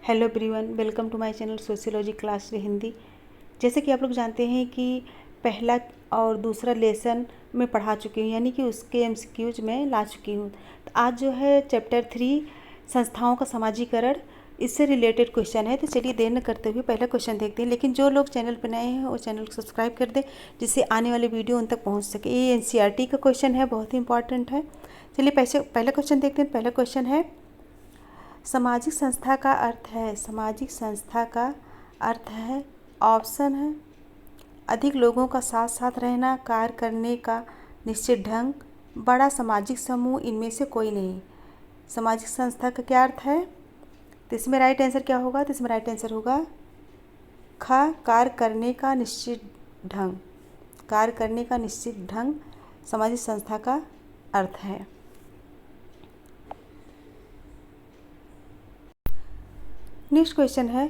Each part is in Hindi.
Hello everyone, welcome to my channel sociology class Hindi. जैसे कि आप लोग जानते हैं कि पहला और दूसरा लेसन मैं पढ़ा चुकी हूँ, यानी कि उसके एमसीक्यूज में ला चुकी हूँ। तो आज जो है चैप्टर 3 संस्थाओं का समाजीकरण, इससे रिलेटेड क्वेश्चन है। तो चलिए देर न करते हुए पहला क्वेश्चन देखते हैं। लेकिन जो लोग चैनल पर नए हैं वो चैनल को सब्सक्राइब कर दें, जिससे आने वाले वीडियो उन तक पहुँच सके। ये एनसीईआरटी का क्वेश्चन है, बहुत ही इंपॉर्टेंट है। चलिए पहला क्वेश्चन देखते हैं। पहला क्वेश्चन है, सामाजिक संस्था का अर्थ है। सामाजिक संस्था का अर्थ है, ऑप्शन है अधिक लोगों का साथ साथ रहना, कार्य करने का निश्चित ढंग, बड़ा सामाजिक समूह, इनमें से कोई नहीं। सामाजिक संस्था का क्या अर्थ है? तो इसमें राइट आंसर क्या होगा? तो इसमें राइट आंसर होगा ख, कार्य करने का निश्चित ढंग। कार्य करने का निश्चित ढंग सामाजिक संस्था का अर्थ है। नेक्स्ट क्वेश्चन है,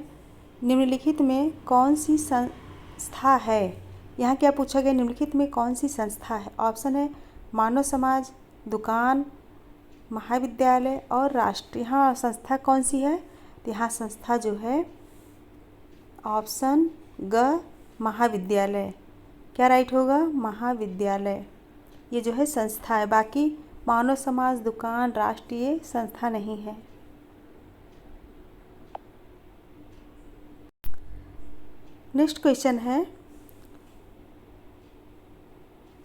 निम्नलिखित में कौन सी संस्था है? यहाँ क्या पूछा गया? निम्नलिखित में कौन सी संस्था है? ऑप्शन है मानव समाज, दुकान, महाविद्यालय और राष्ट्र। यहाँ संस्था कौन सी है? तो यहाँ संस्था जो है ऑप्शन ग, महाविद्यालय। क्या राइट होगा? महाविद्यालय ये जो है संस्था है। बाकी मानव समाज, दुकान, राष्ट्र ये संस्था नहीं है। नेक्स्ट क्वेश्चन है,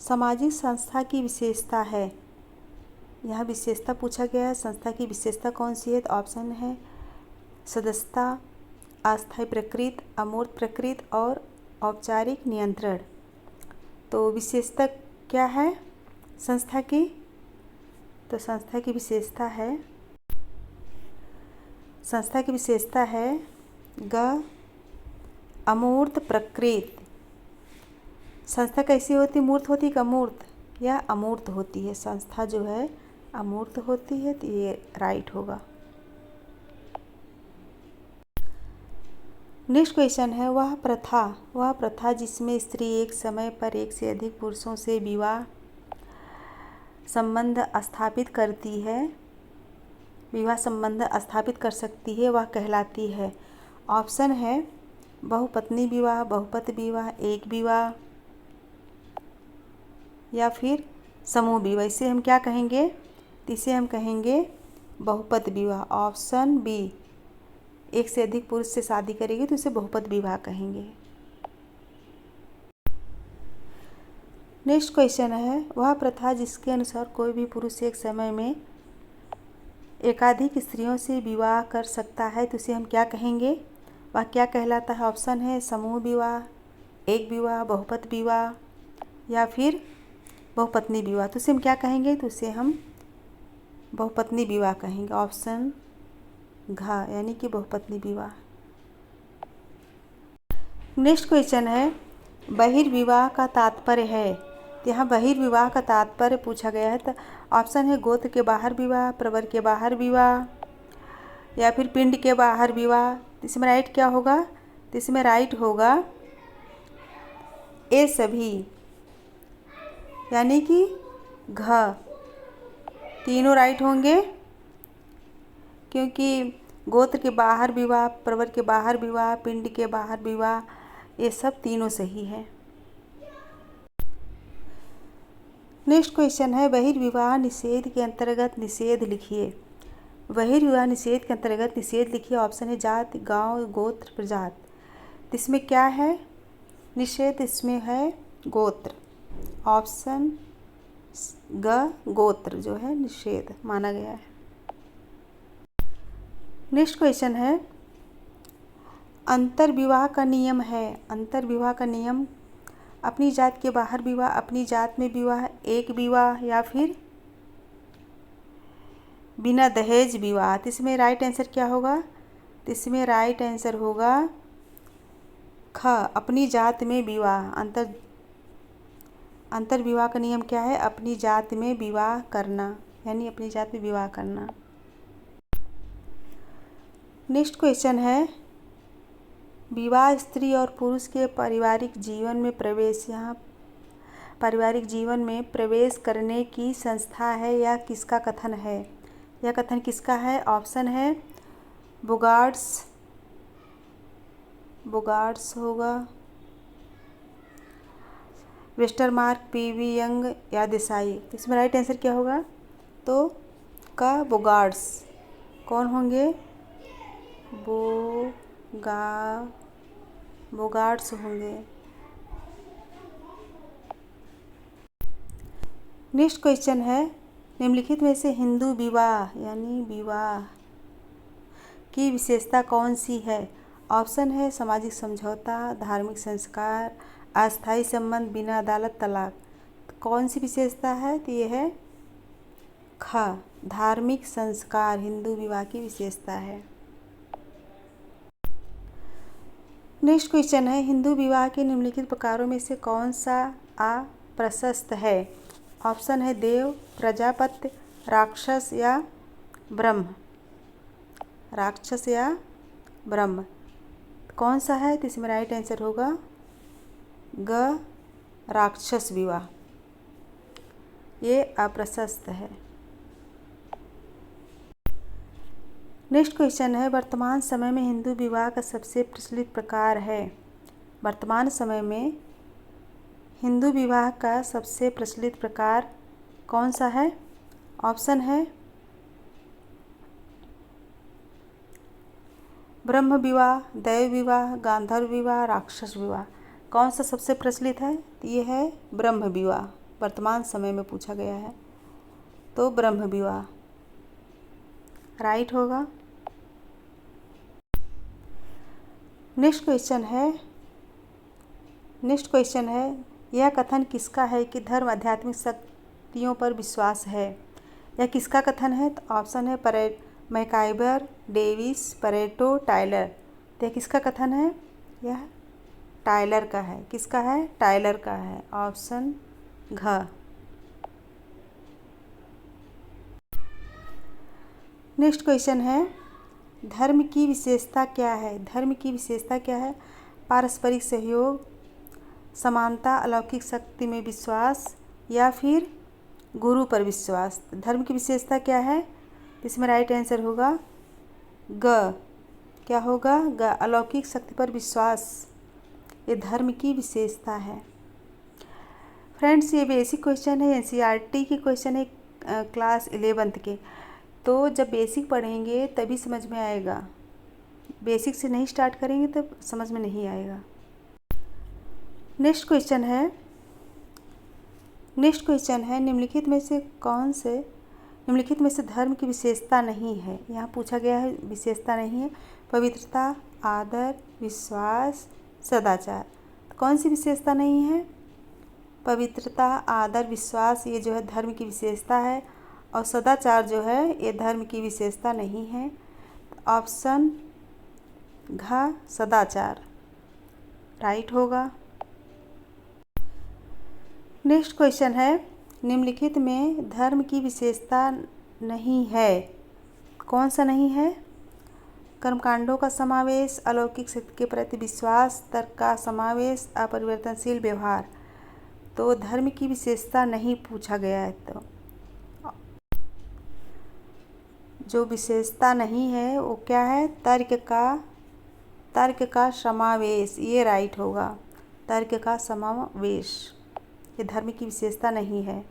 सामाजिक संस्था की विशेषता है। यहाँ विशेषता पूछा गया है, संस्था की विशेषता कौन सी है? तो ऑप्शन है सदस्यता, अस्थायी प्रकृति, अमूर्त प्रकृति और औपचारिक नियंत्रण। तो विशेषता क्या है संस्था की? तो संस्था की विशेषता है ग, अमूर्त प्रकृति। संस्था कैसी होती? मूर्त होती है, अमूर्त या अमूर्त होती है? संस्था जो है अमूर्त होती है, तो ये राइट होगा। नेक्स्ट क्वेश्चन है, वह प्रथा जिसमें स्त्री एक समय पर एक से अधिक पुरुषों से विवाह संबंध स्थापित करती है, विवाह संबंध स्थापित कर सकती है, वह कहलाती है। ऑप्शन है बहुपत्नी विवाह, बहुपति विवाह, एक विवाह या फिर समूह विवाह। इसे हम क्या कहेंगे? इसे हम कहेंगे बहुपति विवाह। ऑप्शन बी, एक से अधिक पुरुष से शादी करेगी तो इसे बहुपति विवाह कहेंगे। नेक्स्ट क्वेश्चन है, वह प्रथा जिसके अनुसार कोई भी पुरुष एक समय में एकाधिक स्त्रियों से विवाह कर सकता है, तो इसे हम क्या कहेंगे? वह क्या कहलाता है? ऑप्शन है समूह विवाह, एक विवाह, बहुपति विवाह या फिर बहुपत्नी विवाह। तो इसे हम क्या कहेंगे? तो इसे हम बहुपत्नी विवाह कहेंगे। ऑप्शन घ, यानी कि बहुपत्नी विवाह। नेक्स्ट क्वेश्चन है, बहिर्विवाह का तात्पर्य है। तो यहाँ बहिर्विवाह का तात्पर्य पूछा गया है। तो ऑप्शन है गोत्र के बाहर विवाह, प्रवर के बाहर विवाह या फिर पिंड के बाहर विवाह। इसमें राइट क्या होगा? तो इसमें राइट होगा ए सभी, यानी कि घ। तीनों राइट होंगे, क्योंकि गोत्र के बाहर विवाह, प्रवर के बाहर विवाह, पिंड के बाहर विवाह, ये सब तीनों सही है। नेक्स्ट क्वेश्चन है, बहिर्विवाह निषेध के अंतर्गत निषेध लिखिए। बहिर्विवाह निषेध के अंतर्गत निषेध लिखिए। ऑप्शन है जाति, गांव, गोत्र, प्रजात। इसमें क्या है निषेध? इसमें है गोत्र। ऑप्शन ग, गोत्र जो है निषेध माना गया है। नेक्स्ट क्वेश्चन है, अंतर्विवाह का नियम है। अंतर्विवाह का नियम, अपनी जात के बाहर विवाह, अपनी जात में विवाह, एक विवाह या फिर बिना दहेज विवाह। तो इसमें राइट आंसर क्या होगा? तो इसमें राइट आंसर होगा ख, अपनी जात में विवाह। अंतर्विवाह का नियम क्या है? अपनी जात में विवाह करना, यानी अपनी जात में विवाह करना। नेक्स्ट क्वेश्चन है, विवाह स्त्री और पुरुष के पारिवारिक जीवन में प्रवेश। यहाँ पारिवारिक जीवन में प्रवेश करने की संस्था है या किसका कथन है? यह कथन किसका है? ऑप्शन है बुगार्ड्स, बोगार्ट्स होगा, वेस्टरमार्क, पीवी यंग या देसाई। तो इसमें राइट आंसर क्या होगा? तो का बोगार्ट्स। कौन होंगे? बोगार्ट्स होंगे। नेक्स्ट क्वेश्चन है, निम्नलिखित में से हिंदू विवाह यानी विवाह की विशेषता कौन सी है? ऑप्शन है सामाजिक समझौता, धार्मिक संस्कार, अस्थायी संबंध, बिना अदालत, तलाक। तो कौन सी विशेषता है? तो ये है ख, धार्मिक संस्कार हिंदू विवाह की विशेषता है। नेक्स्ट क्वेश्चन है, हिंदू विवाह के निम्नलिखित प्रकारों में से कौन सा अप्रशस्त है? ऑप्शन है देव, प्रजापत्य, राक्षस या ब्रह्म। राक्षस या ब्रह्म कौन सा है? तो इसमें राइट आंसर होगा ग, राक्षस विवाह। ये अप्रशस्त है। नेक्स्ट क्वेश्चन है, वर्तमान समय में हिंदू विवाह का सबसे प्रचलित प्रकार है। वर्तमान समय में हिंदू विवाह का सबसे प्रचलित प्रकार कौन सा है? ऑप्शन है ब्रह्म विवाह, दैव विवाह, गांधर्व विवाह, राक्षस विवाह। कौन सा सबसे प्रचलित है? तो ये है ब्रह्म विवाह। वर्तमान समय में पूछा गया है तो ब्रह्म विवाह राइट होगा। नेक्स्ट क्वेश्चन है, यह कथन किसका है कि धर्म आध्यात्मिक शक्तियों पर विश्वास है? यह किसका कथन है? तो ऑप्शन है मैकाइबर, डेविस, परेटो, टायलर। तो यह किसका कथन है? यह टायलर का है। किसका है? टायलर का है। ऑप्शन घ। नेक्स्ट क्वेश्चन है, धर्म की विशेषता क्या है? धर्म की विशेषता क्या है? पारस्परिक सहयोग, समानता, अलौकिक शक्ति में विश्वास या फिर गुरु पर विश्वास। धर्म की विशेषता क्या है? इसमें राइट आंसर होगा ग। क्या होगा? ग, अलौकिक शक्ति पर विश्वास। ये धर्म की विशेषता है। फ्रेंड्स, ये बेसिक क्वेश्चन है, एनसीईआरटी की क्वेश्चन है क्लास 11th के। तो जब बेसिक पढ़ेंगे तभी समझ में आएगा। बेसिक से नहीं स्टार्ट करेंगे तो समझ में नहीं आएगा। नेक्स्ट क्वेश्चन है, निम्नलिखित में से धर्म की विशेषता नहीं है। यहाँ पूछा गया है विशेषता नहीं है। पवित्रता, आदर, विश्वास, सदाचार। कौन सी विशेषता नहीं है? पवित्रता, आदर, विश्वास ये जो है धर्म की विशेषता है, और सदाचार जो है ये धर्म की विशेषता नहीं है। ऑप्शन घ, सदाचार राइट होगा। नेक्स्ट क्वेश्चन है, निम्नलिखित में धर्म की विशेषता नहीं है। कौन सा नहीं है? कर्मकांडों का समावेश, अलौकिक शक्ति के प्रति विश्वास, तर्क का समावेश, अपरिवर्तनशील व्यवहार। तो धर्म की विशेषता नहीं पूछा गया है। तो जो विशेषता नहीं है वो क्या है? तर्क का समावेश। ये राइट होगा, तर्क का समावेश। ये धर्म की विशेषता नहीं है।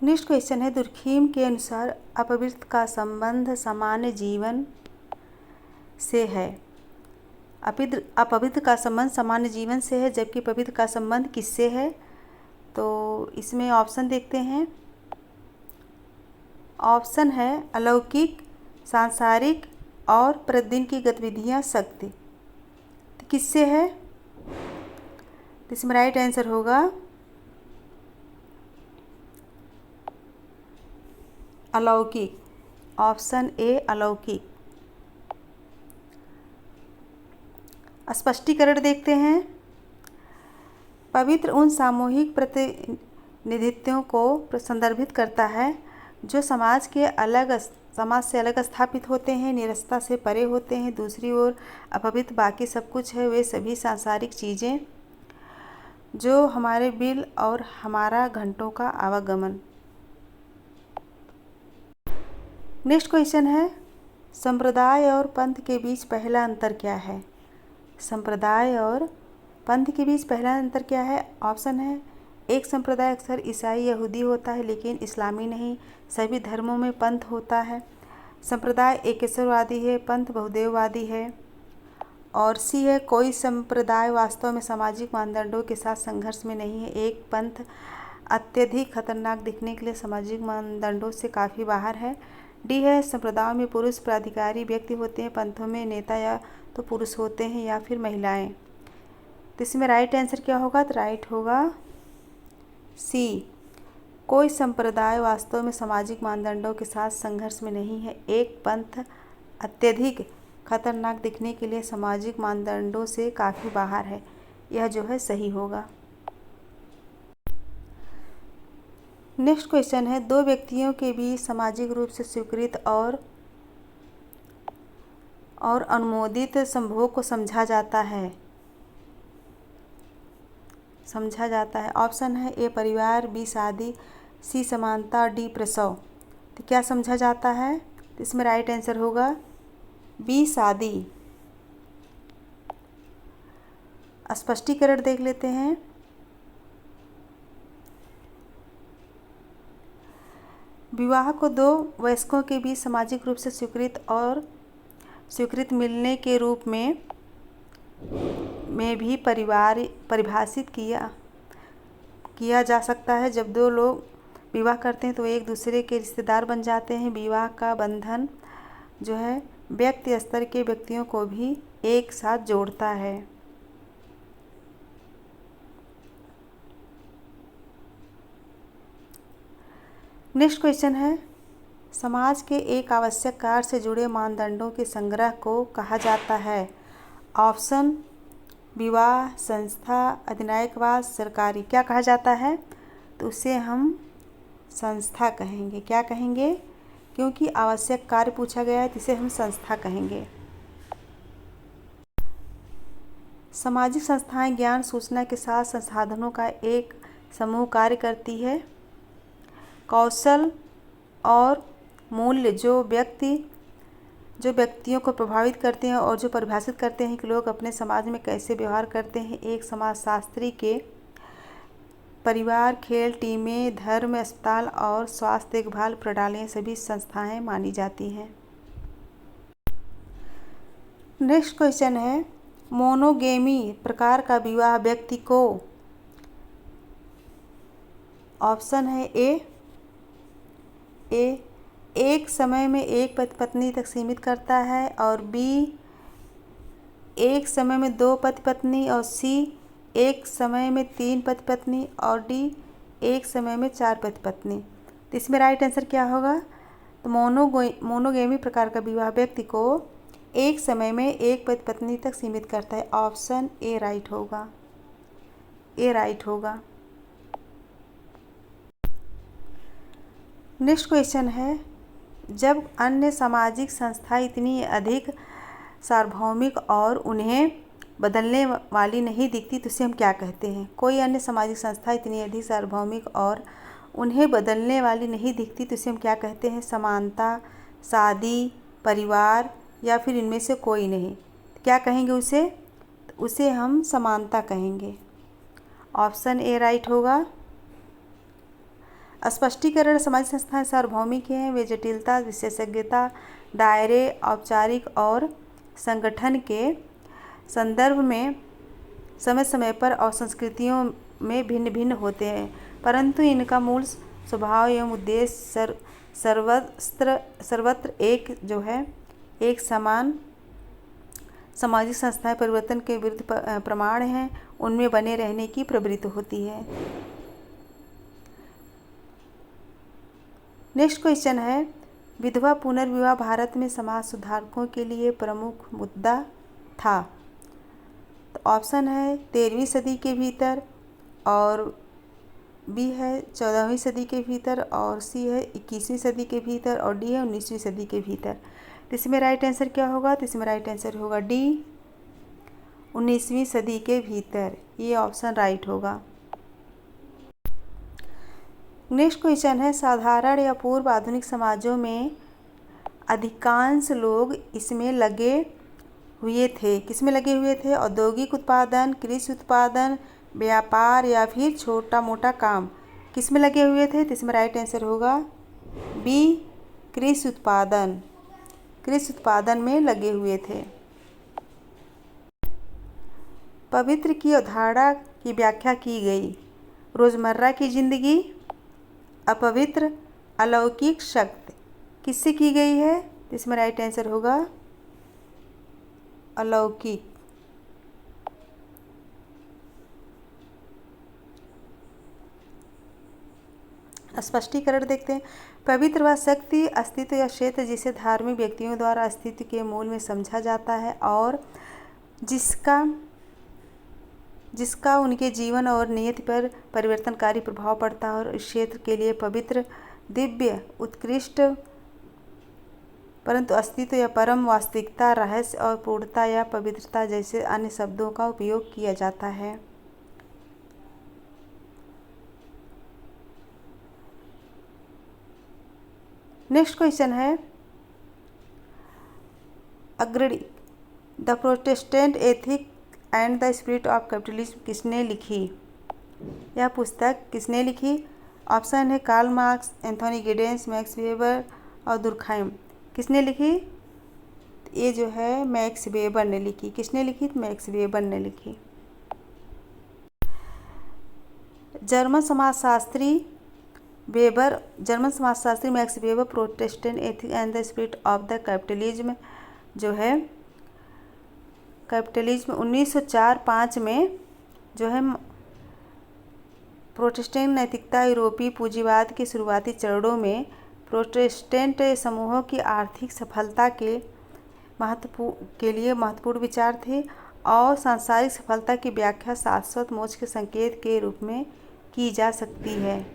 नेक्स्ट क्वेश्चन है, दुर्खीम के अनुसार अपवित्र का संबंध सामान्य जीवन से है। अपवित्र का संबंध सामान्य जीवन से है, जबकि पवित्र का संबंध किससे है? तो इसमें ऑप्शन देखते हैं। ऑप्शन है अलौकिक, सांसारिक और प्रतिदिन की गतिविधियां, शक्ति। तो किससे है? तो इसमें राइट आंसर होगा अलौकिक। ऑप्शन ए, अलौकिक। स्पष्टीकरण देखते हैं। पवित्र उन सामूहिक प्रतिनिधित्वों को संदर्भित करता है जो समाज से अलग स्थापित होते हैं, निरस्ता से परे होते हैं। दूसरी ओर अपवित्र बाकी सब कुछ है, वे सभी सांसारिक चीज़ें जो हमारे बिल और हमारा घंटों का आवागमन। नेक्स्ट क्वेश्चन है, संप्रदाय और पंथ के बीच पहला अंतर क्या है? संप्रदाय और पंथ के बीच पहला अंतर क्या है? ऑप्शन है, एक संप्रदाय अक्सर ईसाई यहूदी होता है लेकिन इस्लामी नहीं। सभी धर्मों में पंथ होता है। संप्रदाय एकेश्वरवादी है, पंथ बहुदेववादी है। और सी है, कोई संप्रदाय वास्तव में सामाजिक मानदंडों के साथ संघर्ष में नहीं है। एक पंथ अत्यधिक खतरनाक दिखने के लिए सामाजिक मानदंडों से काफ़ी बाहर है। डी है, संप्रदायों में पुरुष प्राधिकारी व्यक्ति होते हैं, पंथों में नेता या तो पुरुष होते हैं या फिर महिलाएं। तो इसमें राइट आंसर क्या होगा? तो राइट होगा सी, कोई संप्रदाय वास्तव में सामाजिक मानदंडों के साथ संघर्ष में नहीं है। एक पंथ अत्यधिक खतरनाक दिखने के लिए सामाजिक मानदंडों से काफ़ी बाहर है। यह जो है सही होगा। नेक्स्ट क्वेश्चन है, दो व्यक्तियों के बीच सामाजिक रूप से स्वीकृत और अनुमोदित संभोग को समझा जाता है। ऑप्शन है, ए परिवार, बी शादी, सी समानता, डी प्रसव। तो क्या समझा जाता है? तो इसमें राइट आंसर होगा बी शादी। स्पष्टीकरण देख लेते हैं। विवाह को दो वयस्कों के बीच सामाजिक रूप से स्वीकृत मिलने के रूप में भी परिभाषित किया जा सकता है। जब दो लोग विवाह करते हैं तो एक दूसरे के रिश्तेदार बन जाते हैं। विवाह का बंधन जो है व्यक्ति स्तर के व्यक्तियों को भी एक साथ जोड़ता है। नेक्स्ट क्वेश्चन है, समाज के एक आवश्यक कार्य से जुड़े मानदंडों के संग्रह को कहा जाता है। ऑप्शन, विवाह, संस्था, अधिनायकवाद, सरकारी। क्या कहा जाता है? तो उसे हम संस्था कहेंगे। क्या कहेंगे? क्योंकि आवश्यक कार्य पूछा गया है तो इसे हम संस्था कहेंगे। सामाजिक संस्थाएं ज्ञान, सूचना के साथ संसाधनों का एक समूह कार्य करती है। कौशल और मूल्य जो व्यक्तियों को प्रभावित करते हैं और जो परिभाषित करते हैं कि लोग अपने समाज में कैसे व्यवहार करते हैं। एक समाजशास्त्री के परिवार, खेल, टीमें, धर्म, अस्पताल और स्वास्थ्य देखभाल प्रणालियाँ सभी संस्थाएं मानी जाती हैं। नेक्स्ट क्वेश्चन है, मोनोगेमी प्रकार का विवाह व्यक्ति को, ऑप्शन है, ए एक समय में एक पति पत्नी तक सीमित करता है, और बी एक समय में दो पति पत्नी, और सी एक समय में तीन पति पत्नी, और डी एक समय में चार पति पत्नी। तो इसमें राइट आंसर क्या होगा? तो मोनोगेमी प्रकार का विवाह व्यक्ति को एक समय में एक पति पत्नी तक सीमित करता है। ऑप्शन ए राइट होगा। नेक्स्ट क्वेश्चन है, जब अन्य सामाजिक संस्थाएं इतनी अधिक सार्वभौमिक और उन्हें बदलने वाली नहीं दिखती तो उसे हम क्या कहते हैं? कोई अन्य सामाजिक संस्था इतनी अधिक सार्वभौमिक और उन्हें बदलने वाली नहीं दिखती तो उसे हम क्या कहते हैं? समानता, शादी, परिवार, या फिर इनमें से कोई नहीं। क्या कहेंगे उसे? उसे हम समानता कहेंगे। ऑप्शन ए राइट होगा। स्पष्टीकरण, सामाजिक संस्थाएं सार्वभौमिक हैं। वे जटिलता, विशेषज्ञता, दायरे, औपचारिक और संगठन के संदर्भ में समय समय पर और संस्कृतियों में भिन्न भिन्न होते हैं, परंतु इनका मूल स्वभाव एवं उद्देश्य सर्वत्र एक समान सामाजिक संस्थाएं परिवर्तन के विरुद्ध प्रमाण हैं, उनमें बने रहने की प्रवृत्ति होती है। नेक्स्ट क्वेश्चन है, विधवा पुनर्विवाह भारत में समाज सुधारकों के लिए प्रमुख मुद्दा था। तो ऑप्शन है 13वीं सदी के भीतर, और बी है 14वीं सदी के भीतर, और सी है 21वीं सदी के भीतर, और डी है 19वीं सदी के भीतर। तो इसमें राइट आंसर क्या होगा? तो इसमें राइट आंसर होगा डी, 19वीं सदी के भीतर। ये ऑप्शन राइट होगा। नेक्स्ट क्वेश्चन है, साधारण या पूर्व आधुनिक समाजों में अधिकांश लोग इसमें लगे हुए थे। किसमें लगे हुए थे? औद्योगिक उत्पादन, कृषि उत्पादन, व्यापार या फिर छोटा मोटा काम। किसमें लगे हुए थे? तो इसमें राइट आंसर होगा बी, कृषि उत्पादन। कृषि उत्पादन में लगे हुए थे। पवित्र की अवधारणा की व्याख्या की गई। रोजमर्रा की जिंदगी, अपवित्र, अलौकिक शक्ति। किससे की गई है? तो इसमें राइट आंसर होगा अलौकिक। स्पष्टीकरण देखते हैं। पवित्र व शक्ति अस्तित्व या क्षेत्र जिसे धार्मिक व्यक्तियों द्वारा अस्तित्व के मूल में समझा जाता है और जिसका उनके जीवन और नियति पर परिवर्तनकारी प्रभाव पड़ता है, और इस क्षेत्र के लिए पवित्र, दिव्य, उत्कृष्ट, परंतु अस्तित्व या परम वास्तविकता, रहस्य और पूर्णता या पवित्रता जैसे अन्य शब्दों का उपयोग किया जाता है। नेक्स्ट क्वेश्चन है, अग्रणी the protestant ethic and the spirit of capitalism किसने लिखी? यह पुस्तक किसने लिखी? ऑप्शन है Karl Marx, Anthony Giddens, Max Weber और दुर्खाइम। किसने लिखी? ये जो है मैक्स वेबर ने लिखी। किसने लिखी? मैक्स वेबर ने लिखी। जर्मन समाजशास्त्री max weber Protestant ethic and the spirit of the capitalism जो है कैपिटलिज्म 1904-5 में जो है प्रोटेस्टेंट नैतिकता यूरोपीय पूंजीवाद के शुरुआती चरणों में प्रोटेस्टेंट समूहों की आर्थिक सफलता के लिए महत्वपूर्ण विचार थे और सांसारिक सफलता की व्याख्या शाश्वत मोक्ष के संकेत के रूप में की जा सकती है।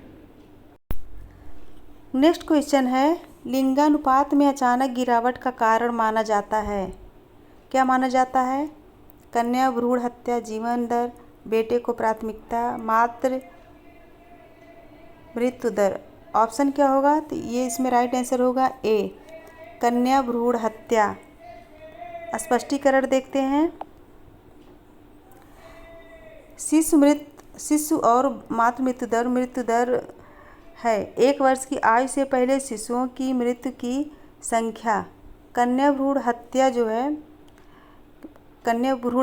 नेक्स्ट क्वेश्चन है, लिंगानुपात में अचानक गिरावट का कारण माना जाता है। क्या माना जाता है? कन्या भ्रूण हत्या, जीवन दर, बेटे को प्राथमिकता, मातृ मृत्यु दर। ऑप्शन क्या होगा? तो ये इसमें राइट आंसर होगा ए, कन्या भ्रूण हत्या। स्पष्टीकरण देखते हैं। शिशु और मातृ मृत्यु दर है 1 वर्ष की आयु से पहले शिशुओं की मृत्यु की संख्या। कन्या भ्रूण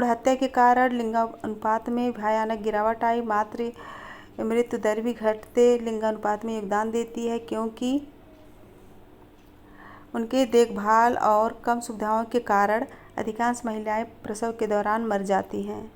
हत्या के कारण लिंगानुपात में भयानक गिरावट आई। मातृ मृत्यु दर भी घटते लिंगानुपात में योगदान देती है, क्योंकि उनके देखभाल और कम सुविधाओं के कारण अधिकांश महिलाएं प्रसव के दौरान मर जाती हैं।